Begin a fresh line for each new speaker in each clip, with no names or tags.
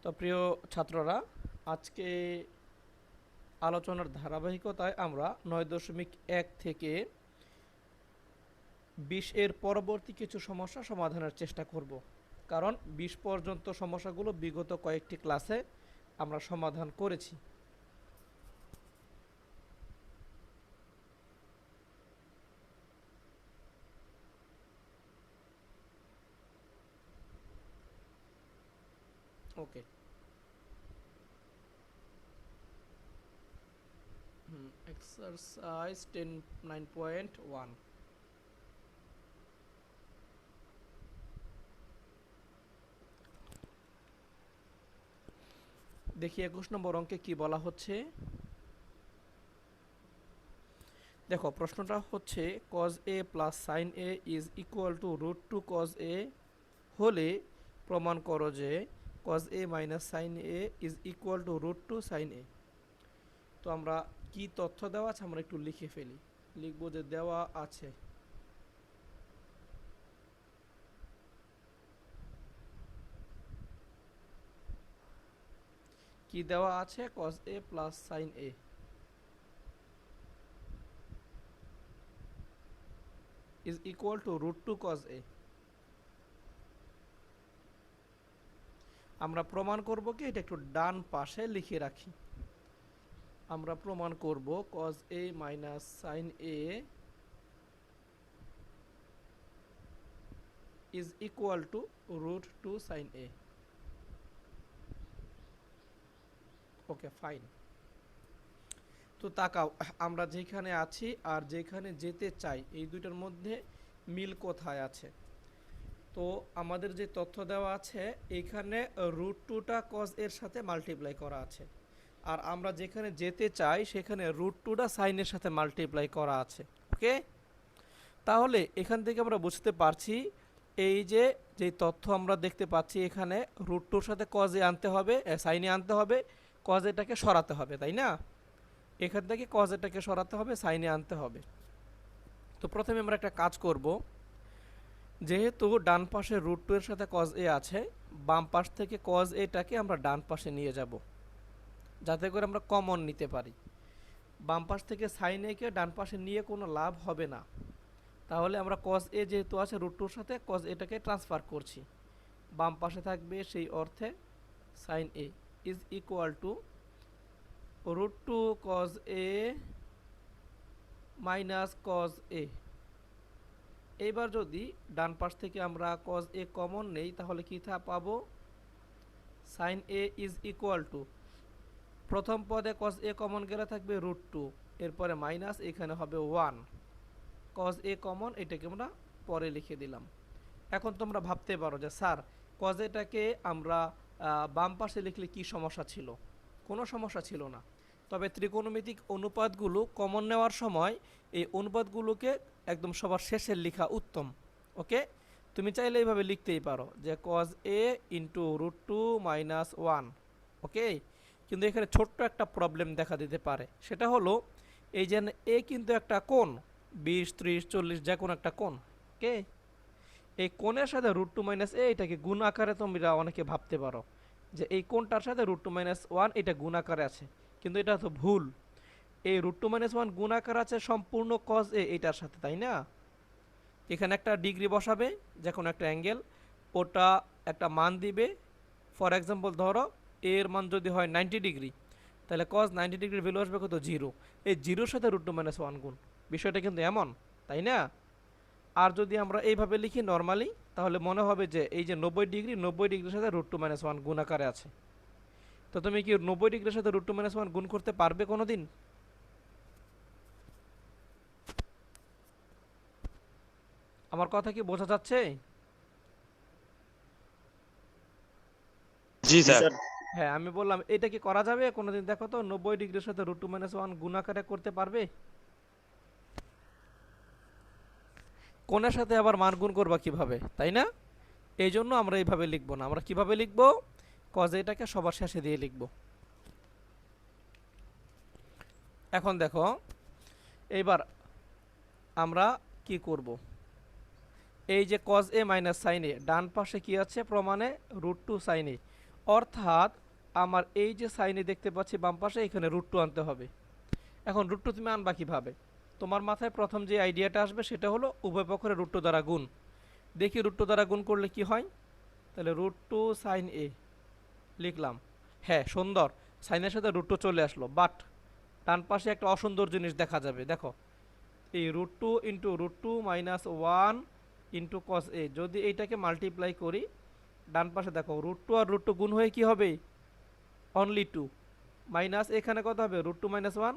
তো প্রিয় ছাত্ররা, আজকে আলোচনার ধারাবাহিকতায় আমরা 9.1 থেকে 20 এর পরবর্তী কিছু সমস্যা সমাধানের চেষ্টা করব। কারণ 20 পর্যন্ত সমস্যাগুলো বিগত কয়েকটি ক্লাসে আমরা সমাধান করেছি। ওকে, এক্সারসাইজ 9.1। দেখি 21 নম্বর অঙ্কে কি বলা হচ্ছে। দেখো, প্রশ্নটা হচ্ছে cos a plus sin a is equal two √2 cos a হলে প্রমাণ করো যে cos a minus sin a is equal two √2 sin a। তো আমরা কি তথ্য দেওয়া আছে আমরা একটু লিখে ফেলি। লিখবো যে দেওয়া আছে কি দেওয়া আছে cos a plus sin a is equal two √2 cos a। আমরা প্রমাণ করব কি, এটা একটু ডান পাশে লিখে রাখি। আমরা প্রমাণ করব cos a minus sin a is equal two √2 sin a। Okay, fine. তো তাকাও, আমরা যেখানে আছি আর যেখানে যেতে চাই এই দুইটার মধ্যে মিল কোথায় আছে। তো আমাদের যে তথ্য দেওয়া আছে এখানে √2টা cos এর সাথে মাল্টিপ্লাই করা আছে, আর আমরা যেখানে যেতে চাই সেখানে √2টা sin এর সাথে মাল্টিপ্লাই করা আছে। ওকে, তাহলে এখান থেকে আমরা বুঝতে পারছি এই যে তথ্য আমরা দেখতে পাচ্ছি এখানে √2র সাথে cos এ আনতে হবে, sin এ আনতে হবে, cos এটাকে সরাতে হবে, তাই না? এখান থেকে cos এটাকে সরাতে হবে, sin এ আনতে হবে। তো প্রথমে আমরা একটা কাজ করব, যেহেতু ডান পাশে √2 এর সাথে cos a আছে, বাম পাশ থেকে cos এটাকে আমরা ডান পাশে নিয়ে যাব যাতে করে আমরা কমন নিতে পারি। বাম পাশ থেকে sin a কে ডান পাশে নিয়ে কোনো লাভ হবে না, তাহলে আমরা cos a যেহেতু আছে √2 এর সাথে cos এটাকে ট্রান্সফার করছি, বাম পাশে থাকবে সেই অর্থে sin a is equal two √2 cos a minus cos a। এইবার যদি ডান পাশ থেকে আমরা cos a কমন নেই তাহলে কি পাবো, sin a is equal two প্রথম পদে cos a কমন গেলে থাকবে √2, এরপরে মাইনাস এখানে হবে 1, cos a কমন এটাকে আমরা পরে লিখে দিলাম। এখন তোমরা ভাবতে পারো যে স্যার cos এটাকে আমরা বাম পাশে লিখলে কি সমস্যা ছিল? কোনো সমস্যা ছিল না, তবে ত্রিকোণমিতিক অনুপাতগুলো কমন নেওয়ার সময় এই অনুপাতগুলোকে একদম সবার শেষে লেখা উত্তম। ওকে, তুমি চাইলে এইভাবে লিখতেই পারো যে cos a ইন্টু √2 মাইনাস 1। ওকে, কিন্তু এখানে ছোট্ট একটা প্রবলেম দেখা দিতে পারে, সেটা হলো এই যে এ কিন্তু একটা কোণ, 20, 30, 40 যে কোনো একটা কোণ। ওকে, এই কোণের সাথে √2 মাইনাস a এটাকে গুণ আকারে তোমরা অনেকে ভাবতে পারো যে এই কোণটার সাথে √2 মাইনাস 1 এটা গুণ আকারে আছে, কিন্তু এটা তো ভুল। এই √2 মাইনাস 1 গুণ আকার আছে সম্পূর্ণ cos a এটার সাথে, তাই না? এখানে একটা ডিগ্রি বসাবে, যে কোনো একটা অ্যাঙ্গেল, ওটা একটা মান দিবে। ফর এক্সাম্পল ধরো এর মান যদি হয় 90 ডিগ্রি, তাহলে cos 90 ডিগ্রির ভ্যালু আসবে কত, 0। এই 0-র সাথে √2 মাইনাস 1 গুণ, বিষয়টা কিন্তু এমন, তাই না? আর যদি আমরা এইভাবে লিখি নর্মালি, তাহলে মনে হবে যে এই যে 90 ডিগ্রি, 90 ডিগ্রির সাথে √2 মাইনাস 1 গুণ আকারে আছে। তো তুমি কি 90 ডিগ্রির সাথে √2 মাইনাস 1 গুণ করতে পারবে কোনোদিন? আমার কথা কি বোঝা যাচ্ছে?
জি স্যার।
হ্যাঁ, আমি বললাম এটা কি করা যাবে কোনোদিন? দেখো তো 90 ডিগ্রির সাথে √2 মাইনাস 1 গুণ আকারে করতে পারবে? কোণের সাথে আবার মান গুণ করবা কিভাবে, তাই না? এই জন্য আমরা এইভাবে লিখবো না, আমরা কিভাবে লিখবো, cos এটাকে সবার শেষে দিয়ে লিখবো। এখন দেখো এইবার আমরা কি করব, এই যে cos a minus sin a ডান পাশে কি আছে প্রমাণে √2 sin a, অর্থাৎ আমার এই যে সাইনে দেখতে পাচ্ছি বাম পাশে, এখানে √2 আনতে হবে। এখন √2 তুমি আনবা কিভাবে? তোমার মাথায় প্রথম যে আইডিয়াটা আসবে সেটা হলো উভয় পক্ষের √2 দ্বারা গুণ। দেখি √2 দ্বারা গুণ করলে কি হয়। তাহলে √2 সাইন এ লিখলাম। হ্যাঁ, সুন্দর, সাইনের সাথে √2 চলে আসলো, বাট ডান পাশে একটা অসুন্দর জিনিস দেখা যাবে। দেখো, এই √2 ইন্টু √2 মাইনাস 1 ইন্টু কস এ, যদি এইটাকে মাল্টিপ্লাই করি ডান পাশে, দেখো √2 আর √2 গুণ হয়ে কি হবে? অনলি 2 মাইনাস এখানে কত হবে? √2 মাইনাস 1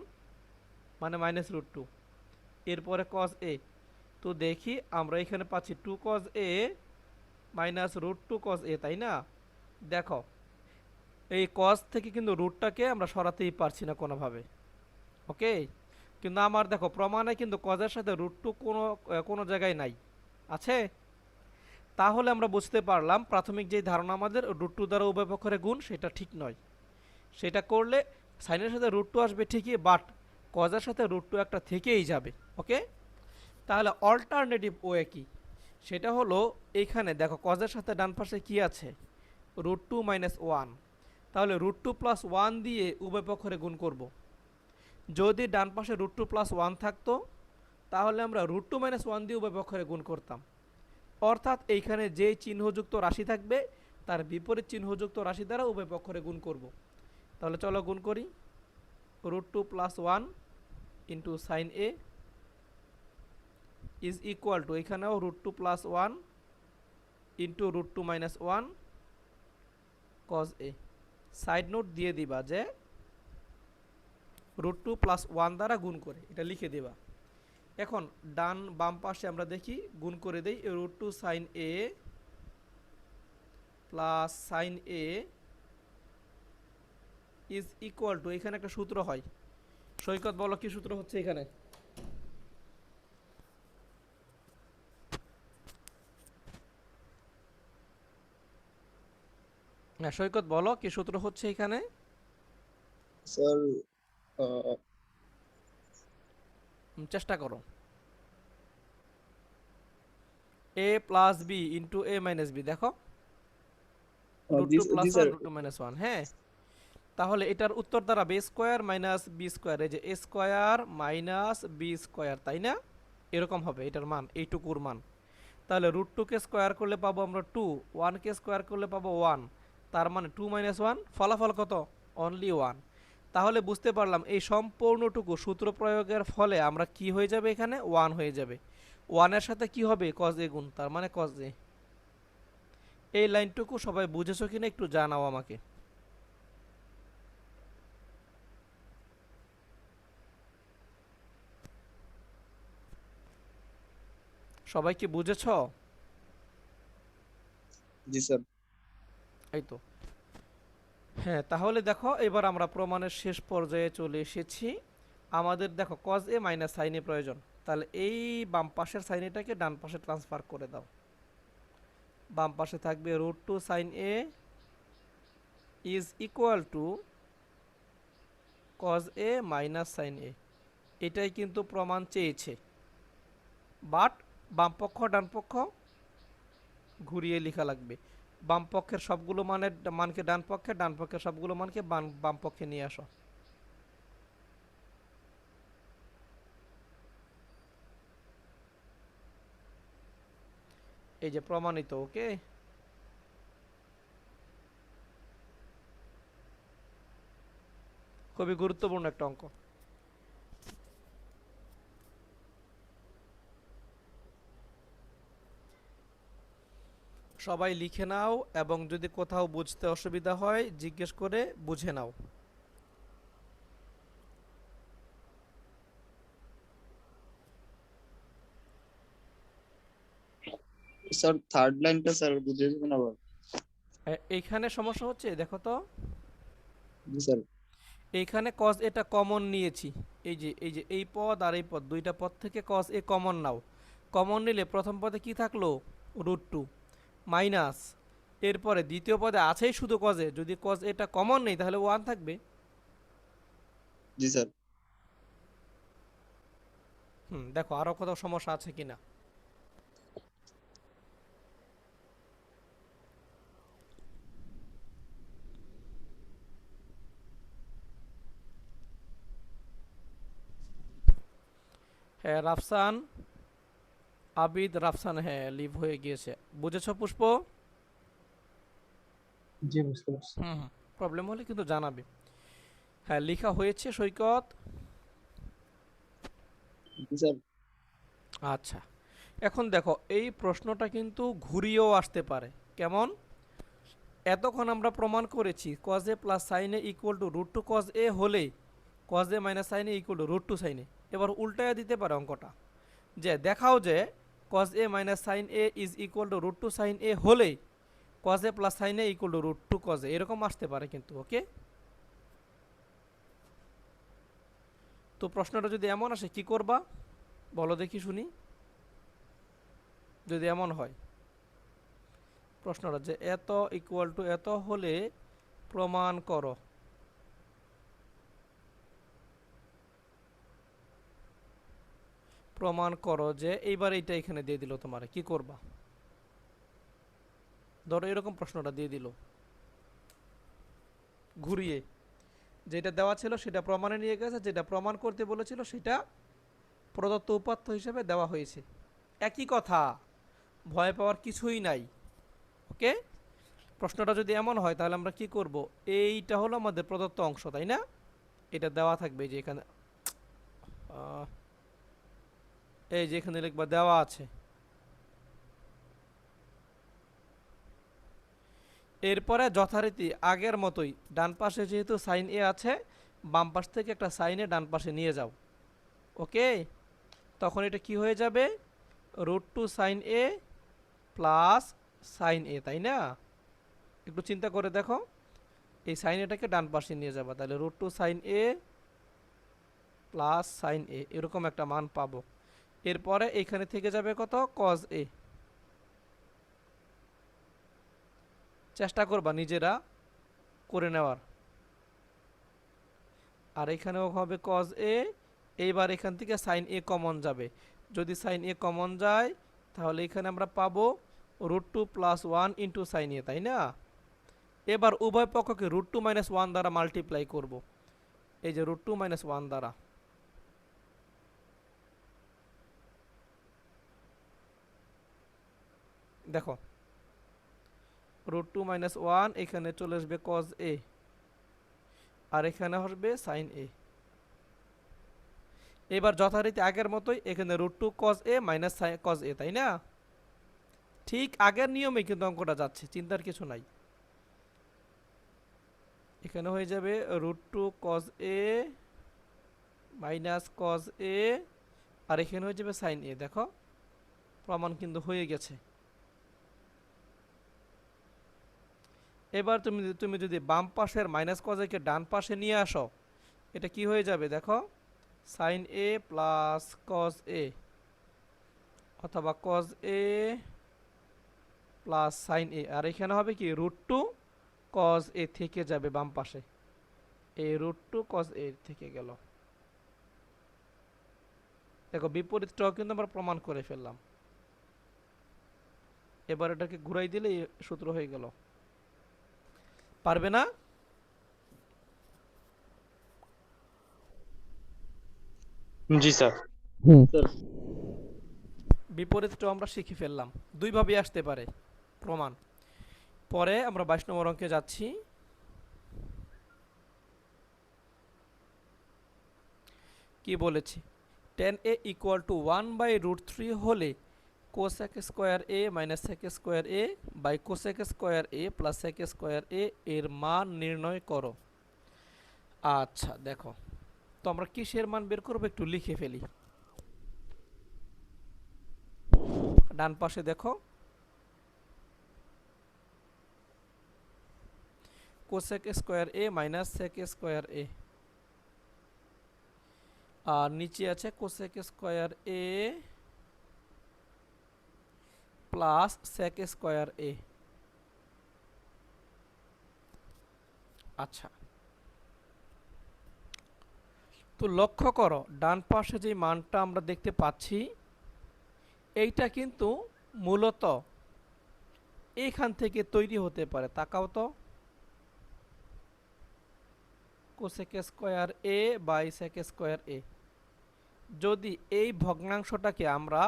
মানে মাইনাস √2, এরপরে কস এ। তো দেখি আমরা এখানে পাচ্ছি 2 কস এ মাইনাস √2 কস এ, তাই না? দেখো, এই কস থেকে কিন্তু রুটটাকে আমরা সরাতেই পারছি না কোনোভাবে। ওকে, কিন্তু আমার দেখো প্রমাণে কিন্তু কজের সাথে √2 কোনো জায়গায় নাই, আছে। তাহলে আমরা বুঝতে পারলাম প্রাথমিক যে ধারণা আমাদের √2 দ্বারা উভয় পক্ষের গুণ, সেটা ঠিক নয়। সেটা করলে সাইনের সাথে √2 আসবে ঠিকই, বাট কজের সাথে √2 একটা থেকেই যাবে। ওকে, তাহলে অল্টারনেটিভ ওয়ে কি? সেটা হলো এইখানে দেখো কজের সাথে ডান পাশে কি আছে? √2 মাইনাস 1। তাহলে √2 প্লাস 1 দিয়ে উভয় পক্ষের গুণ করব। যদি ডান পাশে √2 প্লাস 1 থাকতো তাহলে আমরা √2 মাইনাস 1 দিয়ে উভয় পক্ষের গুণ করতাম। অর্থাৎ এইখানে যে চিহ্নযুক্ত রাশি থাকবে তার বিপরীত চিহ্নযুক্ত রাশি দ্বারা উভয় পক্ষের গুণ করব। তাহলে চলো গুণ করি। √2 plus 1 into sine A is equal two, এখানেও √2 প্লাস 1 ইন্টু √2 মাইনাস 1 কজ এ। সাইড নোট দিয়ে দিবা যে √2 প্লাস 1 দ্বারা গুণ করে, এটা লিখে দেবা। এখন ডান বাম পাশে আমরা দেখি গুণ করে দেই। √2 sine a plus sine A is equal to, এখানে একটা সূত্র হয়। সৈকত বলো কি সূত্র হচ্ছে এখানে? হ্যাঁ, সৈকত বলো কি সূত্র হচ্ছে এখানে?
স্যার
চেষ্টা করো। A plus B into A minus b, দেখো
জি
√2
জি
প্লাস 1
স্যার।
√2 মাইনাস 1। হ্যাঁ, তাহলে এটার উত্তর দাঁড়াবে a square minus B square, এই যে a square minus B square, তাই না? এরকম হবে এটার মান, এইটুকুর মান। তাহলে √2 কে স্কোয়ার করলে পাবো আমরা 2, 1 কে স্কোয়ার করলে পাবো 1, তার মানে 2 মাইনাস 1, ফলাফল কত? অনলি 1। তাহলে বুঝতে পারলাম এই সম্পূর্ণটুকু সূত্র প্রয়োগের ফলে আমরা কি হয়ে যাবে, এখানে 1 হয়ে যাবে। 1 এর সাথে কি হবে? কজ এ গুণ, তার মানে কজ এ। এই লাইনটুকু সবাই বুঝেছো কিনা একটু জানাও আমাকে। সবাই কি বুঝেছো?
জি স্যার।
এই তো। হ্যাঁ, তাহলে দেখো এবার আমরা প্রমাণের শেষ পর্যায়ে চলে এসেছি। আমাদের দেখো কজ এ মাইনাস সাইন এ প্রয়োজন। তাহলে এই বাম পাশের সাইন এটাকে ডান পাশে ট্রান্সফার করে দাও। বাম পাশে থাকবে √2 sine A is equal to cos A minus sine A. এটাই কিন্তু প্রমাণ চেয়েছে, বাট বাম পক্ষ ডান পক্ষ ঘুরিয়ে লেখা লাগবে। বাম পক্ষের সবগুলো মানকে ডান পক্ষে, ডান পক্ষের সবগুলো মানকে বাম পক্ষে নিয়ে আসো। এই যে প্রমাণিত। ওকে, খুবই গুরুত্বপূর্ণ একটা অঙ্ক। সবাই লিখে নাও, এবং যদি কোথাও বুঝতে অসুবিধা হয় জিজ্ঞেস করে বুঝে নাও।
স্যার থার্ড লাইনটা স্যার বুঝিয়ে দেবেন আবার?
এইখানে সমস্যা হচ্ছে, দেখো তো
জি স্যার।
এইখানে কজ এটা কমন নিয়েছি। এই যে এই পদ আর এই পদ, দুইটা পদ থেকে cause a common now. Common নিলে প্রথম পদে কি থাকলো? √2 মাইনাস, এরপরে দ্বিতীয় পদে আছেই শুধু কজে, যদি কজ এটা কমন নেই তাহলে 1 থাকবে।
জি স্যার।
দেখো আরো কোথাও সমস্যা আছে কিনা। হ্যাঁ রাফসান, আবিদ রাফসান, হ্যাঁ লিভ হয়ে গিয়েছে। বুঝেছো পুষ্প?
জি বুঝতে পারছি।
হুম হুম, প্রবলেম হলে কিন্তু জানাবে। হ্যাঁ লেখা হয়েছে সৈকত।
জি স্যার।
আচ্ছা, এখন দেখো এই প্রশ্নটা কিন্তু ঘুরিয়েও আসতে পারে। কেমন? এতক্ষণ আমরা প্রমাণ করেছি cos A plus sine A equal to root two cos A হলে cos A minus sine A equal to root two sine A. এবার উল্টায় দিতে পারে অঙ্কটা, যে দেখাও যে cos A minus sine A is equal to root two sine A হলে cos A plus sine A equal to root two cos A, এরকম আসতে পারে কিন্তু। ওকে, তো প্রশ্নটা যদি এমন আসে কি করবা বলো দেখি শুনি, যদি এমন হয় প্রশ্নটা যে এত ইকুয়াল টু এত হলে প্রমাণ করো, প্রমাণ করো যে এইবার এইটা এখানে দিয়ে দিল, তোমার কি করবা? ধরো এরকম প্রশ্নটা দিয়ে দিল ঘুরিয়ে, যেটা দেওয়া ছিল সেটা প্রমাণে নিয়ে গেছে, যেটা প্রমাণ করতে বলেছিল সেটা প্রদত্ত উপাত্ত হিসেবে দেওয়া হয়েছে। একই কথা, ভয় পাওয়ার কিছুই নাই। ওকে, প্রশ্নটা যদি এমন হয় তাহলে আমরা কি করব, এইটা হলো আমাদের প্রদত্ত অংশ, তাই না? এটা দেওয়া থাকবে যে এখানে, এই যে এখানে লিখবা দেওয়া আছে। এরপরে যথারীতি আগের মতোই ডান পাশে যেহেতু সাইন এ আছে, বাম পাশ থেকে একটা সাইন এ ডান পাশে নিয়ে যাও। ওকে, তখন এটা কি হয়ে যাবে, root two sine a plus sine A, তাই না? একটু চিন্তা করে দেখো, এই সাইন এটাকে ডান পাশে নিয়ে যাবা, তাহলে root two sine a plus sine এ, এরকম একটা মান পাবো। এরপরে এইখানে থেকে যাবে কত, কজ এ। চেষ্টা করবা নিজেরা করে নেওয়ার। আর এখানেও হবে কজ এ। এইবার এখান থেকে সাইন এ কমন যাবে, যদি সাইন এ কমন যায় তাহলে এখানে আমরা পাবো root two plus one into sine A, তাই না? এবার উভয় পক্ষকে রুট টু মাইনাস ওয়ান দ্বারা মাল্টিপ্লাই করব, এই যে রুট টু মাইনাস ওয়ান দ্বারা। দেখো রুট টু মাইনাস ওয়ান, এখানে চলে আসবে কজ এ, আর এখানে আসবে সাইন এ। এবার যথারীতি আগের মতোই এখানে root two cos A minus cos a, তাই না? ঠিক আগের নিয়মে কিন্তু অঙ্কটা যাচ্ছে, চিন্তার কিছু নাই। এখানে হয়ে যাবে root two cos A minus cos A, আর এখানে হয়ে যাবে সাইন এ। দেখো প্রমাণ কিন্তু হয়ে গেছে। এবার তুমি যদি বাম পাশের মাইনাস কজ একে ডান পাশে নিয়ে আসো, এটা কি হয়ে যাবে দেখো, sine a plus cos a, অথবা cos A plus sine a, আর এখানে হবে কি রুট টু কজ এ থেকে যাবে বাম পাশে, এই রুট টু কজ এ থেকে গেল। দেখো বিপরীতটাও কিন্তু আমরা প্রমাণ করে ফেললাম। এবার এটাকে ঘুরাই দিলে সূত্র হয়ে গেল। পারবে না?
জি স্যার।
স্যার
বিপরীতটাও আমরা শিখে ফেললাম, দুইভাবে আসতে পারে প্রমাণ। পরে আমরা 22 নম্বর অঙ্কে যাচ্ছি। কি বলেছি, tan A equal to one by root three হলে cosec square A minus sec square A by cosec square A plus sec square A এর মান নির্ণয় করো। আচ্ছা দেখো, তো আমরা কিসের মান বের করবো একটু লিখে ফেলি। ডান পাশে দেখো cosec square A minus sec square এ, আর নিচে আছে cosec square A plus sec square এ। আচ্ছা, তো লক্ষ্য করো ডান পাশে যে মানটা আমরা দেখতে পাচ্ছি, এইটা কিন্তু মূলত এইখান থেকে তৈরি হতে পারে। তাকাও তো, cosec square A by sec square A, যদি এই ভগ্নাংশটাকে আমরা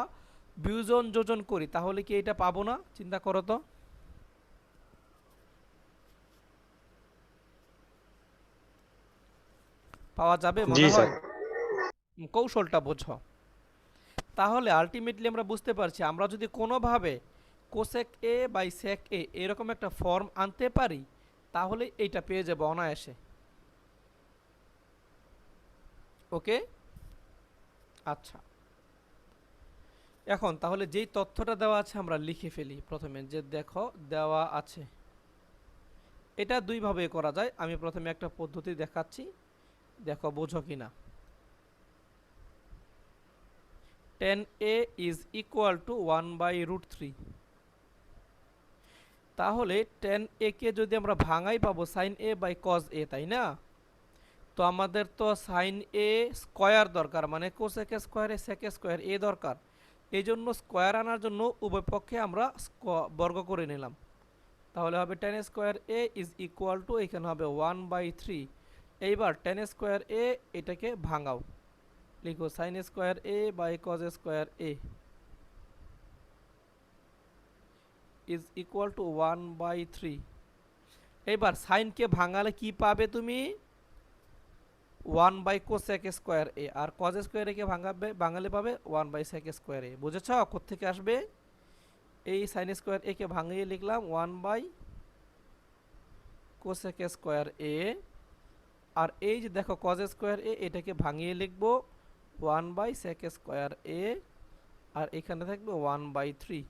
বিয়োজন যোজন করি তাহলে কি এটা পাবো না? চিন্তা করো তো। পাওয়া যাবে
জি
মনে
স্যার।
হয়? কৌশলটা বোঝো। তাহলে আলটিমেটলি আমরা বুঝতে পারছি আমরা যদি কোনোভাবে কোসেক এ বাই সেক এ এরকম একটা ফর্ম আনতে পারি তাহলে এইটা পেয়ে যাবো অনায়াসে। ওকে, আচ্ছা। এখন তাহলে যেই তথ্যটা দেওয়া আছে আমরা লিখে ফেলি। প্রথমে যে দেখো দেওয়া আছে, এটা দুইভাবে করা যায়। আমি প্রথমে একটা পদ্ধতি দেখাচ্ছি, দেখো বোঝো কিনা। tan a is equal to 1/√3। তাহলে tan a কে যদি আমরা ভাঙাই পাবো sin a by cos a, তাই না? তো আমাদের তো sin a স্কয়ার দরকার, মানে cosec স্কয়ারে sec স্কয়ার a দরকার। এই জন্য স্কয়ার আনার জন্য উভয় পক্ষে আমরা বর্গ করে নিলাম। তাহলে হবে tan square a is equal to, এখানে হবে 1/3। এইবার tan স্কয়ার a এটাকে ভাঙাও, লিখো sin square a by cos square a is equal to 1/3। এবার সাইনকে ভাঙালে কি পাবে তুমি? 1/cosec square a। আর cos স্কয়ার a কে ভাঙালে পাবে 1/sec স্কয়ার a। বুঝেছ কোত্থেকে আসবে? এই sin স্কয়ার a কে ভাঙিয়ে লিখলাম 1/cosec স্কয়ার a। আর এই যে দেখো cos স্কয়ার a, এটাকে ভাঙিয়ে লিখব 1/sec স্কয়ার a। আর এখানে থাকবে 1/3।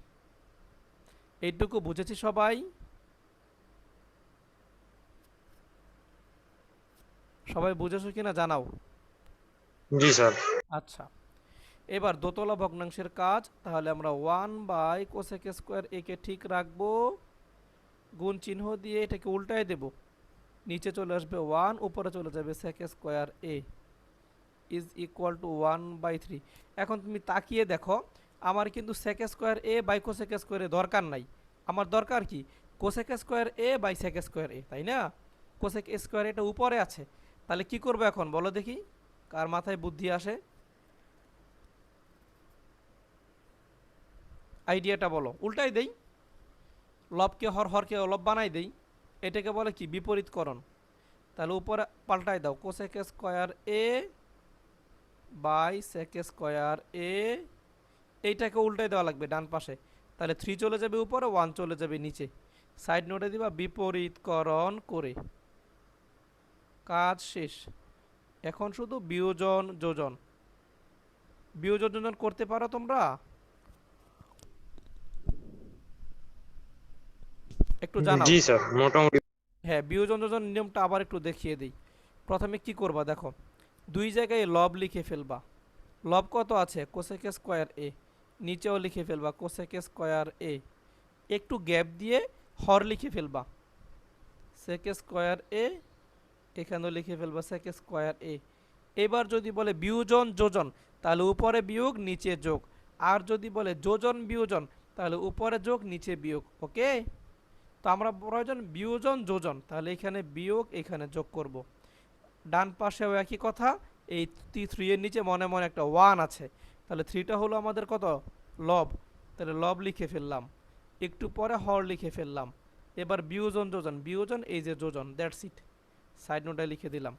এইটুকু বুঝেছি সবাই? সবাই বুঝেছো কিনা জানাও।
জি স্যার।
আচ্ছা, এবার দোতলা ভগ্নাংশের কাজ। তাহলে আমরা 1/cosec স্কয়ার a কে ঠিক রাখবো, গুণ চিহ্ন দিয়ে এটাকে উল্টায় দেব, নিচে চলে আসবে 1, উপরে চলে যাবে sec square a is equal to 1/3। এখন তুমি তাকিয়ে দেখো, আমার কিন্তু sec square a by cosec square a দরকার নাই। আমার দরকার কি? cosec square a by sec square a, তাই না? cosec স্কয়ার এটা উপরে আছে, তাহলে কি করবো এখন বলো দেখি, কার মাথায় বুদ্ধি আসে? আইডিয়াটা বলো। উল্টাই দেই, লবকে হর, হরকে লব বানাই দেই। এটাকে বলে কি? বিপরীতকরণ। তাহলে উপরে পাল্টাই দাও, cosec square A by sec square A. এইটাকে উল্টাই দেওয়া লাগবে ডান পাশে। তাহলে 3 চলে যাবে উপরে, 1 চলে যাবে নিচে। সাইড নোটে দিবা বিপরীতকরণ করে। কাজ শেষ। এখন শুধু বিয়োজন যোজন। বিয়োজন যোজন করতে পারো তোমরা? একটু জানাও।
জি স্যার, মোটামুটি।
হ্যাঁ, বিয়োজন যোজন নিয়মটা আবার একটু দেখিয়ে দিই। প্রথমে কি করবা দেখো, দুই জায়গায় লব লিখে ফেলবা। লব কত আছে? কোসেক স্কয়ার এ। নিচেও লিখে ফেলবা কোসেক স্কয়ার এ। একটু গ্যাপ দিয়ে হর লিখে ফেলবা সেক স্কয়ার এ। এখানেও লিখে ফেলবা সেক স্কয়ার এ। এবার যদি বলে বিয়োজন যোজন, তাহলে উপরে বিয়োগ নিচে যোগ। আর যদি বলে যোজন বিয়োজন, তাহলে উপরে যোগ নিচে বিয়োগ। ওকে, তো আমরা প্রয়োজন বিয়োজন যোজন, তাহলে এখানে বিয়োগ এখানে যোগ করব। ডান পাশেও একই কথা। এই 3 এর নিচে মনে মনে একটা 1 আছে, তাহলে 3টা হলো আমাদের কত? লব। তাহলে লব লিখে ফেললাম, একটু পরে হর লিখে ফেললাম। এবার বিয়োজন যোজন, বিয়োজন এই যে যোজন, দ্যাটস ইট। সাইড নোটে লিখে দিলাম।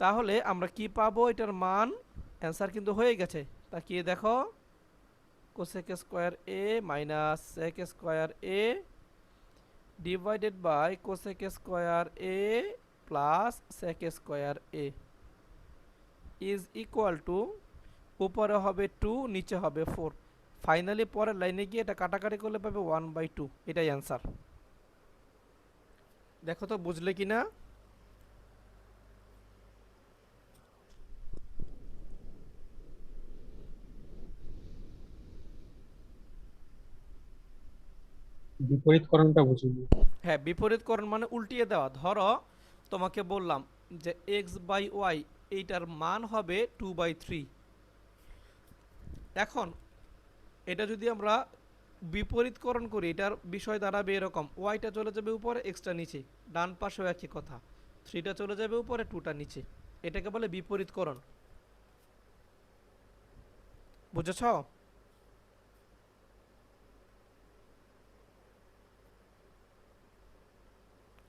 তাহলে আমরা কি পাবো? এটার মান অ্যান্সার কিন্তু হয়ে গেছে। তাকিয়ে দেখো, cosec square a minus sec square a divided by cosec square a plus sec square a is equal to, উপরে হবে 2, নিচে হবে 4। ফাইনালি পরের লাইনে গিয়ে এটা কাটাকাটি করলে পাবে 1/2। এটাই অ্যান্সার। দেখো তো বুঝলে কি না?
বিপরীতকরণটা বুঝিনি।
হ্যাঁ, বিপরীতকরণ মানে উল্টিয়ে দেওয়া। ধরো তোমাকে বললাম যে এক্স বাই ওয়াই এইটার মান হবে 2/3। এখন এটা যদি আমরা বিপরীতকরণ করি, এটার বিষয় দাঁড়াবে এরকম, ওয়াইটা চলে যাবে উপরে, এক্সটা নিচে। ডান পাশেও একই কথা, 3টা চলে যাবে উপরে, 2টা নিচে। এটাকে বলে বিপরীতকরণ। বুঝেছ?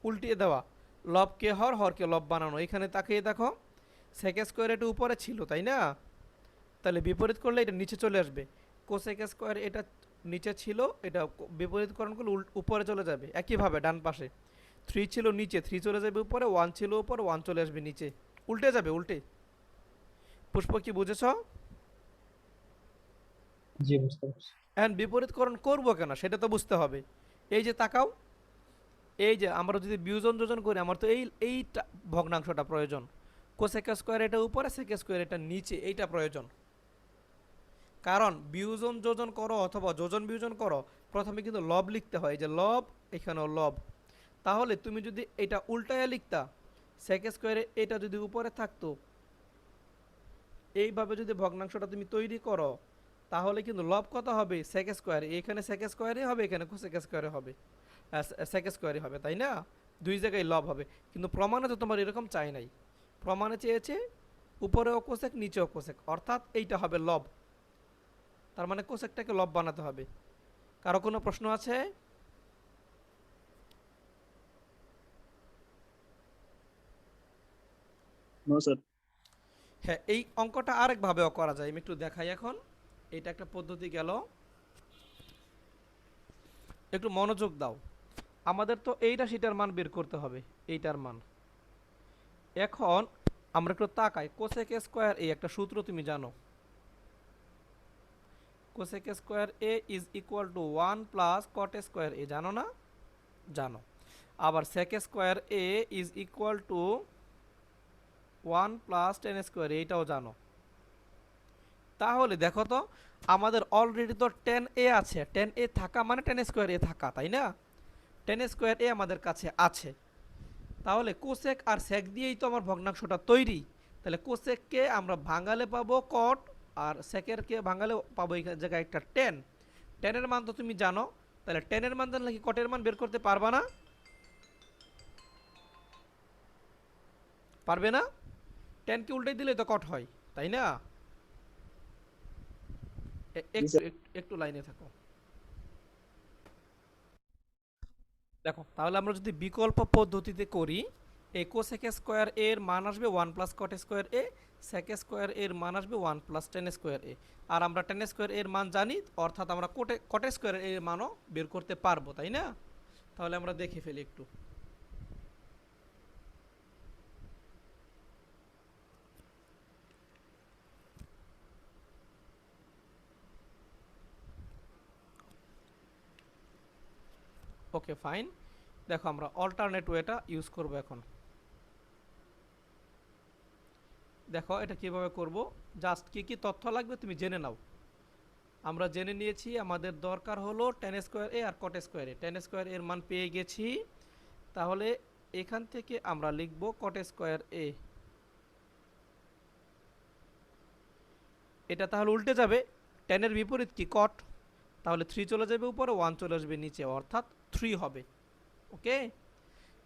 উল্টিয়ে দেওয়া, লবকে হর, হরকে লব বানানো। এখানে তাকিয়ে দেখো, সেক স্কোয়ার এটা উপরে ছিল তাই না, তাহলে বিপরীত করলে এটা নিচে চলে আসবে। কোসেক স্কোয়ার এটা নিচে ছিল, এটা বিপরীতকরণ করলে উপরে চলে যাবে। একইভাবে ডান পাশে 3 ছিল নিচে, 3 চলে যাবে উপরে, 1 ছিল উপরে, 1 চলে আসবে নিচে, উল্টে যাবে উল্টে। পুষ্প কি বুঝেছ?
জি, বুঝতে পারছি।
এখন বিপরীতকরণ করবো কেন সেটা তো বুঝতে হবে। এই যে তাকাও, এই যে আমরা যদি বিয়োজন যোজন করি, আমার তো এইটা ভগ্নাংশটা প্রয়োজন। কোসেক স্কোয়ার এটা উপরে, সেক স্কোয়ার এটা নিচে, এইটা প্রয়োজন। কারণ বিয়োজন যোজন করো অথবা যোজন বিয়োজন করো, প্রথমে কিন্তু লব লিখতে হয়, যে লব, এখানেও লব। তাহলে তুমি যদি এটা উল্টায় লিখতা, সেক স্কোয়ারে এটা যদি উপরে থাকতো, এইভাবে যদি ভগ্নাংশটা তুমি তৈরি করো, তাহলে কিন্তু লব কত হবে, সেক স্কোয়ারে, এখানে সেক স্কোয়ারই হবে, এখানে কোসেক স্কোয়ারে হবে, সেক স্কোয়ারই হবে তাই না, দুই জায়গায় লব হবে। কিন্তু প্রমাণে তো তোমার এরকম চাই নাই, প্রমাণে চেয়েছে উপরেও কোসেক নিচেও কোসেক, অর্থাৎ এইটা হবে লব। তার মানে কোসেকটাকে লব বানাতে হবে। কারো কোনো প্রশ্ন আছে?
No sir.
হ্যাঁ, এই অঙ্কটা আরেকভাবেও করা যায়, আমি একটু দেখাই এখন। এটা একটা পদ্ধতি গেল, একটু মনোযোগ দাও। আমাদের তো এইটা সেটার মান বের করতে হবে, এইটার মান। এখন আমরা একটু তাকাই, কোসেক স্কোয়ার এ একটা সূত্র তুমি জানো, cosec square A is equal to 1 plus cot square A, জানো না? জানো। আবার sec square A is equal to 1 plus tan square, এইটাও জানো। তাহলে দেখো তো, আমাদের অলরেডি তো 10a আছে, 10a থাকা মানে 10 স্কোয়ার এ থাকা তাই না, 10 স্কোয়ার এ আমাদের কাছে আছে। তাহলে কোসেক আর সেক দিয়েই তো আমার ভগ্নাংশটা তৈরি। তাহলে কোসেককে আমরা ভাঙালে পাবো কট, আর সেকেরকে ভাঙালে পাবো এই জায়গায় একটা 10। 10-এর মান তো তুমি জানো, তাহলে 10-এর মান জানলে কি কটের মান বের করতে পারবা না? পারবে না? 10কে উল্টে দিলে তো কট হয় তাই না? একটু একটু লাইনে থাকো। দেখো, তাহলে আমরা যদি বিকল্প পদ্ধতিতে করি, এই কোসেক স্কোয়ার এর মান আসবে 1 প্লাস কট স্কোয়ার এ, সেক স্কোয়ার এর মান আসবে 1 প্লাস টেন স্কোয়ার এ। আর আমরা টেন স্কোয়ার এর মান জানি, অর্থাৎ আমরা কট স্কোয়ার এর মানও বের করতে পারবো তাই না? তাহলে আমরা দেখে ফেলি একটু। ওকে ফাইন, দেখো আমরা অল্টারনেট ওয়েটা ইউজ করব এখন। দেখো এটা কিভাবে করব, জাস্ট কি কি তথ্য লাগবে তুমি জেনে নাও। আমরা জেনে নিয়েছি আমাদের দরকার হলো টেন স্কোয়ার এ আর কট স্কোয়ার এ, টেন স্কোয়ার এর মান পেয়ে গেছি। তাহলে এখান থেকে আমরা লিখব কট স্কোয়ার এ, এটা তাহলে উল্টে যাবে, টেনের বিপরীত কি কট, তাহলে 3 চলে যাবে উপরে, 1 চলে আসবে নিচে, অর্থাৎ 3 হবে। ওকে,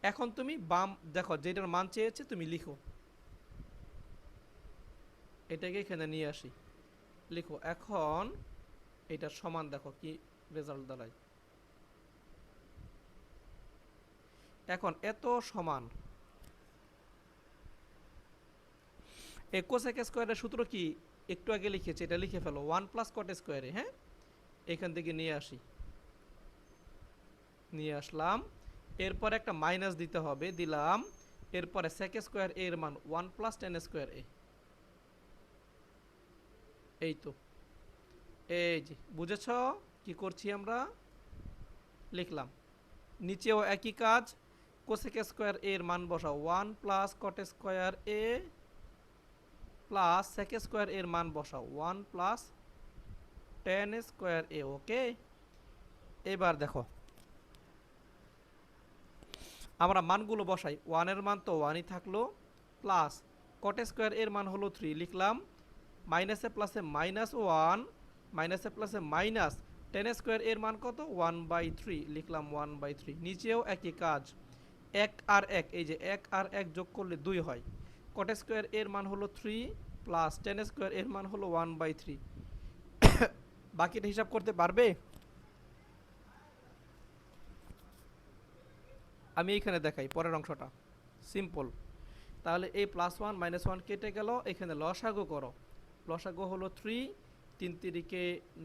এখন তুমি বাম দেখো যেটার মান চেয়েছে তুমি লিখো, এটাকে এখানে নিয়ে আসি, লিখো। এখন এটার সমান দেখো কি রেজাল্ট দাঁড়ায়। এখন এত সমান, এই কোসেক স্কোয়ারের সূত্র কি একটু আগে লিখেছি, এটা লিখে ফেলো, 1 প্লাস কট স্কোয়ারে। হ্যাঁ, এখান থেকে নিয়ে আসি, নিয়ে আসলাম, এরপর একটা মাইনাস দিতে হবে, দিলাম। এরপরে সেক স্কোয়ার এর মান 1 প্লাস টেন স্কোয়ার এ, এই তো, এই যে বুঝেছ কি করছি আমরা, লিখলাম। নিচেও একই কাজ, কোসেক স্কোয়ার এর মান বসাও, 1 plus cot square A plus sec square এর মান বসাও, 1 প্লাস টেন স্কোয়ার এ। ওকে, এবার দেখো আমরা মানগুলো বসাই, 1 এর মান তো 1ই থাকলো, প্লাস কট স্কোয়ার এর মান হলো 3, লিখলাম। মাইনাসে প্লাসে মাইনাস 1, মাইনাসে প্লাসে মাইনাস, টেন স্কোয়ার এর মান কত, 1/3, লিখলাম 1/3। নিচেও একই কাজ, 1 আর 1, এই যে 1 আর 1 যোগ করলে 2 হয়। কট স্কোয়ার এর মান হলো 3 প্লাস টেন স্কোয়ার এর মান হলো 1/3, বাকিটা হিসাব করতে পারবে? আমি এইখানে দেখাই পরের অংশটা, সিম্পল। তাহলে এই +1 -1 কেটে গেল, এখানে লসাগু করো। লসাগু হলো 3, 3 তিরিকে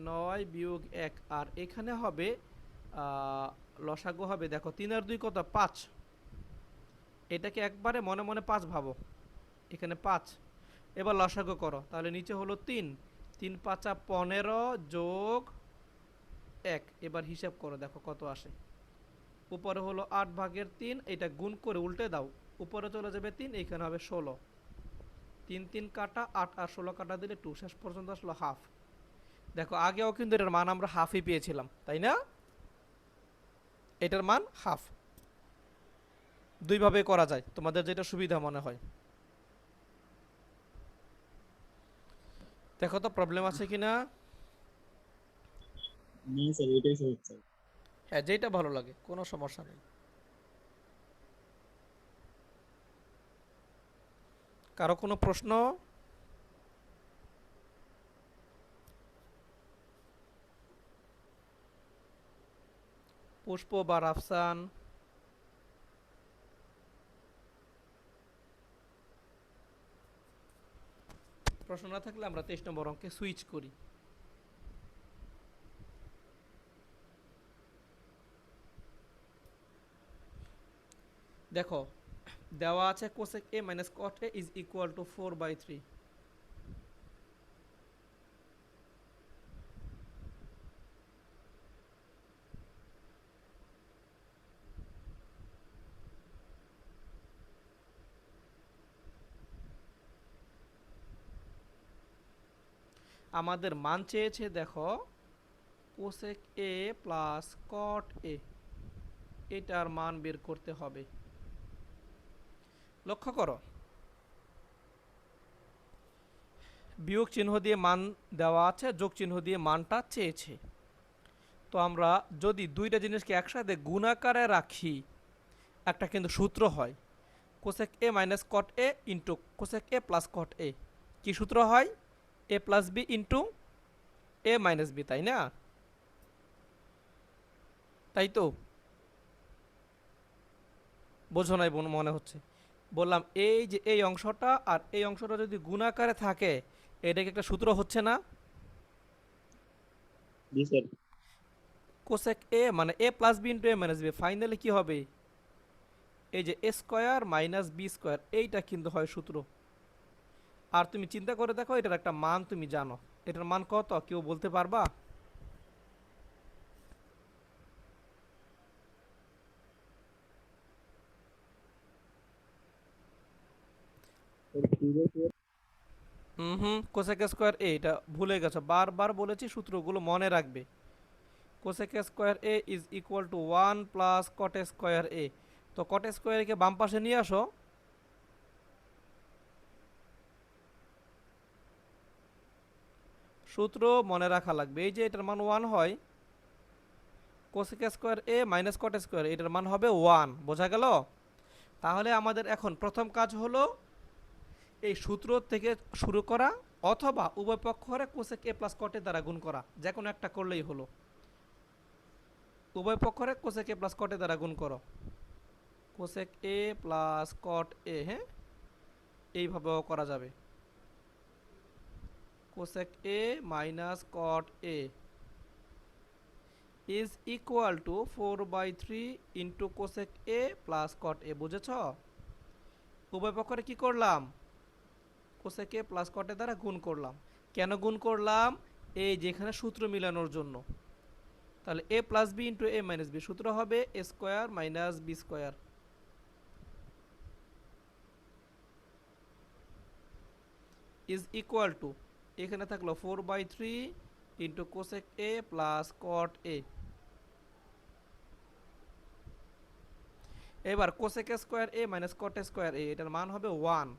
9 বিয়োগ 1, আর এখানে হবে লসাগু হবে, দেখো 3 আর 2 কত, 5। এটাকে একবারে মনে মনে 5 ভাবো, এখানে 5। এবার লসাগু করো, তাহলে নিচে হলো 3, 3 5 15 যোগ 1। এবার হিসাব করো, দেখো কত আসে। উপরে হলো 8/3, এটা গুণ করে উল্টে দাও, উপরে চলে যাবে 3, এইখানে হবে 16। 3 3 কাটা, 8 আর 16 কাটা দিলে 2, শেষ পর্যন্ত আসলো হাফ। দেখো আগেও কিন্তু এটার মান আমরা হাফই পেয়েছিলাম, তাই না? এটার মান হাফ। দুইভাবে করা যায়, তোমাদের যেটা সুবিধা মনে হয়। দেখো তো প্রবলেম আছে কিনা।
না স্যার, এটাই সহজ স্যার।
হ্যাঁ, যেটা ভালো লাগে, কোনো সমস্যা নেই। কারো কোনো প্রশ্ন? পুষ্প বা রাফসান? প্রশ্ন না থাকলে আমরা 23 নম্বর অঙ্কে সুইচ করি। দেখো দেওয়া আছে cosec a minus cot a is equal to 4/3। আমাদের মান চেয়েছে, দেখো cosec a plus cot a, এটার মান বের করতে হবে। লক্ষ্য করো, বিয়োগ চিহ্ন দিয়ে মান দেওয়া আছে, যোগ চিহ্ন দিয়ে মানটা চেয়েছে। তো আমরা যদি দুইটা জিনিসকে একসাথে গুণাকারে রাখি, একটা কিন্তু সূত্র হয়, cosec a minus cot a into cosec a plus cot a। কি সূত্র হয়? a plus B into a minus b, তাই না? তাই তো? বোঝো নাই মনে হচ্ছে। বললাম এই যে এই অংশটা আর এই অংশটা যদি গুণাকারে থাকে, এটাকে একটা সূত্র হচ্ছে না?
জি স্যার।
কোসেক এ মানে এ প্লাস বি ইন্টু এ মাইনাস বি, ফাইনালি কি হবে? এই যে এ স্কোয়ার মাইনাস বি স্কোয়ার, এইটা কিন্তু হয় সূত্র। আর তুমি চিন্তা করে দেখো, এটার একটা মান তুমি জানো, এটার মান কত কেউ বলতে পারবা? হুম, কোসেক স্কোয়ার এ, এটা ভুলে গেছো, বারবার বলেছি সূত্রগুলো মনে রাখবে। Cosec square A is equal to 1 plus cot square A. তো কট স্কোয়ারকে বাম পাশে নিয়ে আসো। সূত্র মনে রাখা লাগবে। এই যে এটার মান 1 হয়, cosec square A minus cot square, এটার মান হবে 1। বোঝা গেল? তাহলে আমাদের এখন প্রথম কাজ হলো এই সূত্র থেকে শুরু করা, অথবা উভয় পক্ষরে কোসেক এ প্লাস কট এ দ্বারা গুণ করা, যে কোনো একটা করলেই হলো। উভয় পক্ষরে কোসেক এ প্লাস কট এ দ্বারা গুণ করো, কোসেক এ প্লাস কট এ। হ্যাঁ, এইভাবেও করা যাবে। Cosec A minus cot A is equal to 4/3 into cosec A plus cot A. বুঝেছ? উভয় পক্ষরে কি করলাম? কোসেক এ প্লাস কট এ দ্বারা গুণ করলাম। কেন গুণ করলাম? এই যেখানে সূত্র মিলানোর জন্য। তাহলে A plus B into A minus B, সূত্র হবে A square minus B square is equal to, এখানে থাকলো 4/3 into cosec A plus cot A. এবার cosec square A minus cot square A, এটার মান হবে 1।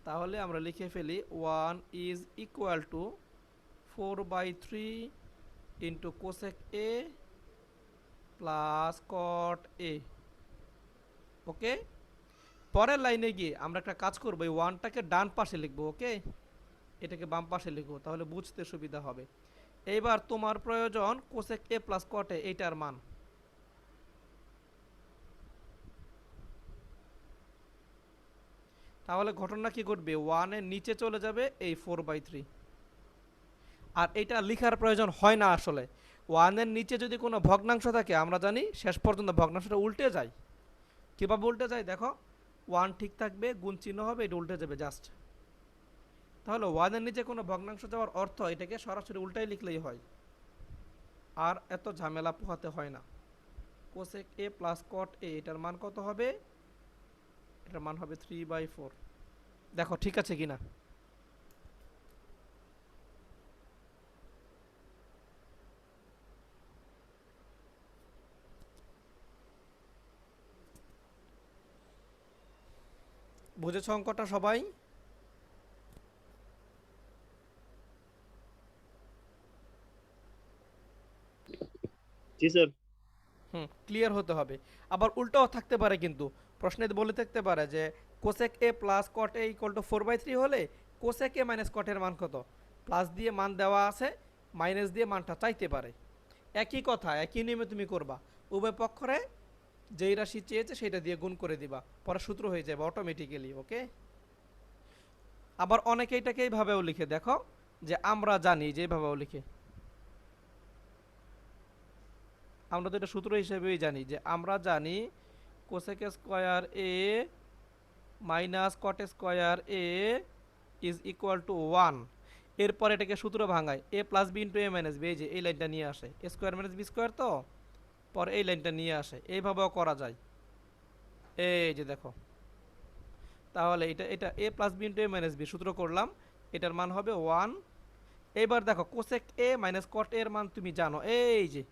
তাহলে আমরা লিখে ফেলি 1 is equal to 4/3 into cosec A plus cot A. Okay, পরের লাইনে গিয়ে আমরা একটা কাজ করবো, এই 1টাকে ডান পাশে লিখবো। ওকে, এটাকে বাম পাশে লিখবো, তাহলে বুঝতে সুবিধা হবে। এইবার তোমার প্রয়োজন কোসেক এ প্লাস কট এ এইটার মান। তাহলে ঘটনা কি ঘটবে, 1 এর নিচে চলে যাবে এই 4/3। আর এটা লেখার প্রয়োজন হয় না আসলে। 1 এর নিচে যদি কোনো ভগ্নাংশ থাকে আমরা জানি শেষ পর্যন্ত ভগ্নাংশটা উল্টে যায়। কীভাবে উল্টে যায় দেখো, 1 ঠিক থাকবে, গুণ চিহ্ন হবে, এটা উল্টে যাবে জাস্ট। তাহলে 1 এর নিচে কোনো ভগ্নাংশ যাওয়ার অর্থ এটাকে সরাসরি উল্টাই লিখলেই হয়, আর এত ঝামেলা পোহাতে হয় না। কোসেক এ প্লাস কট এ এটার মান কত হবে, এটার মান হবে 3/4। দেখো ঠিক আছে কিনা। বুঝেছ অঙ্কটা সবাই?
জি স্যার।
ক্লিয়ার হতে হবে। আবার উল্টাও থাকতে পারে, কিন্তু প্রশ্নে বলে থাকতে পারে যে cosec A plus cot A equal to 4/3 হলে কোসেক এ মাইনাস কটের মান কত, প্লাস দিয়ে মান দেওয়া আছে, মাইনাস দিয়ে মানটা চাইতে পারে। একই কথা, একই নিয়মে তুমি করবা, উভয় পক্ষরে যেই রাশি চেয়েছে সেটা দিয়ে গুণ করে দিবা, পরে সূত্র হয়ে যাবে অটোমেটিক্যালি। ওকে। আবার অনেকে এটাকে এইভাবেও লিখে, দেখো যে আমরা জানি, যে এইভাবেও লিখে, আমরা তো এটা সূত্র হিসেবেই জানি যে আমরা জানি cosec square A minus cot square A is equal to 1। এরপর এটাকে সূত্র ভাঙায় এ প্লাস বি ইন্টু এ মাইনাস বি, এই যে এই লাইনটা নিয়ে আসে, এ স্কোয়ার মাইনাস বি স্কোয়ার, তো পরে এই লাইনটা নিয়ে আসে, এইভাবেও করা যায়। এই যে দেখো, তাহলে এটা এটা এ প্লাস বি ইন্টু এ মাইনাস বি সূত্র করলাম, এটার মান হবে 1। এইবার দেখো কোসেক এ মাইনাস কট এর মান তুমি জানো, এই যে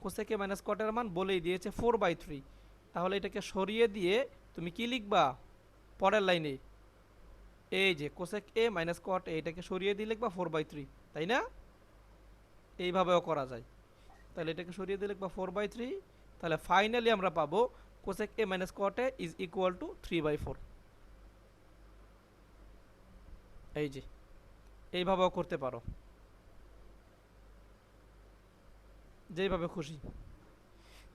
কোসেক এ মাইনাস কট এর মান বলেই দিয়েছে 4/3। তাহলে এটাকে সরিয়ে দিয়ে তুমি কি লিখবা পরের লাইনে, এই যে কোসেক এ মাইনাস কট এ, এটাকে সরিয়ে দিয়ে লিখবা 4/3, তাই না? এইভাবেও করা যায়। তাহলে এটাকে সরিয়ে দিয়ে লিখবা 4/3। তাহলে ফাইনালি আমরা পাবো cosec A minus cot A is equal two 3/4। এই যে এইভাবেও করতে পারো, যেইভাবে খুশি।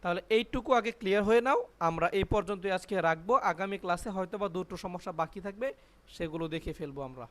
তাহলে এইটুকু আগে ক্লিয়ার হয়ে নাও। আমরা এই পর্যন্তই আজকে রাখবো, আগামী ক্লাসে হয়তো বা দুটো সমস্যা বাকি থাকবে, সেগুলো দেখে ফেলবো আমরা।